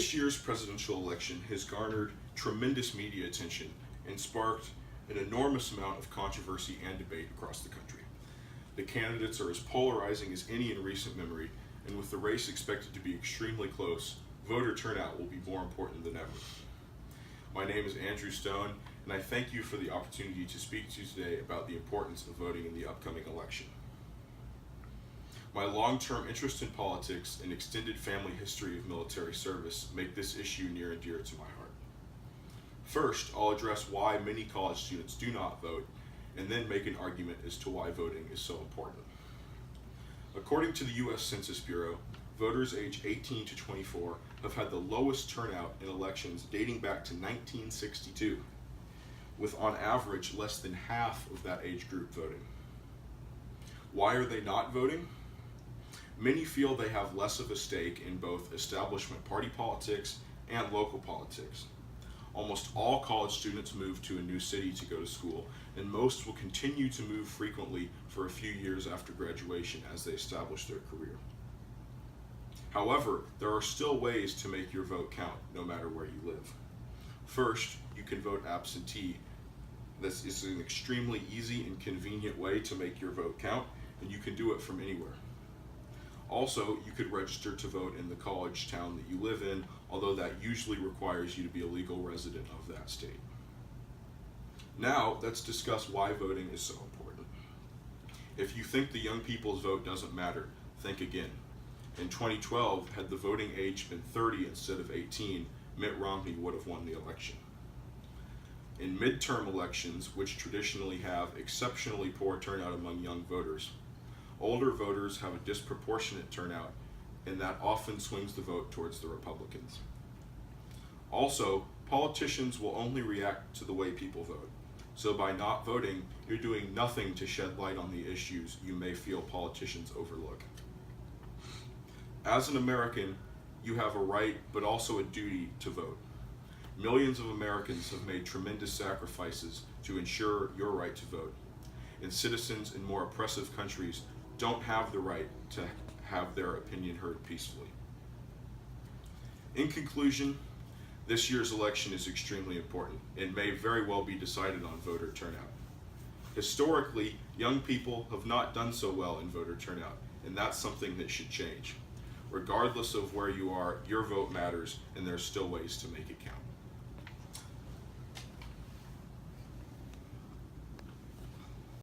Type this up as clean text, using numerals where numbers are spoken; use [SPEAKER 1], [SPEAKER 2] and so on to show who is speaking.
[SPEAKER 1] This year's presidential election has garnered tremendous media attention and sparked an enormous amount of controversy and debate across the country. The candidates are as polarizing as any in recent memory, and with the race expected to be extremely close, voter turnout will be more important than ever. My name is Andrew Stone, and I thank you for the opportunity to speak to you today about the importance of voting in the upcoming election. My long-term interest in politics and extended family history of military service make this issue near and dear to my heart. First, I'll address why many college students do not vote, and then make an argument as to why voting is so important. According to the U.S. Census Bureau, voters aged 18 to 24 have had the lowest turnout in elections dating back to 1962, with on average less than half of that age group voting. Why are they not voting? Many feel they have less of a stake in both establishment party politics and local politics. Almost all college students move to a new city to go to school, and most will continue to move frequently for a few years after graduation as they establish their career. However, there are still ways to make your vote count no matter where you live. First, you can vote absentee. This is an extremely easy and convenient way to make your vote count, and you can do it from anywhere. Also, you could register to vote in the college town that you live in, although that usually requires you to be a legal resident of that state. Now, let's discuss why voting is so important. If you think the young people's vote doesn't matter, think again. In 2012, had the voting age been 30 instead of 18, Mitt Romney would have won the election. In midterm elections, which traditionally have exceptionally poor turnout among young voters, older voters have a disproportionate turnout, and that often swings the vote towards the Republicans. Also, politicians will only react to the way people vote. So by not voting, you're doing nothing to shed light on the issues you may feel politicians overlook. As an American, you have a right, but also a duty to vote. Millions of Americans have made tremendous sacrifices to ensure your right to vote, and citizens in more oppressive countries don't have the right to have their opinion heard peacefully. In conclusion, this year's election is extremely important and may very well be decided on voter turnout. Historically, young people have not done so well in voter turnout, and that's something that should change. Regardless of where you are, your vote matters, and there's still ways to make it count.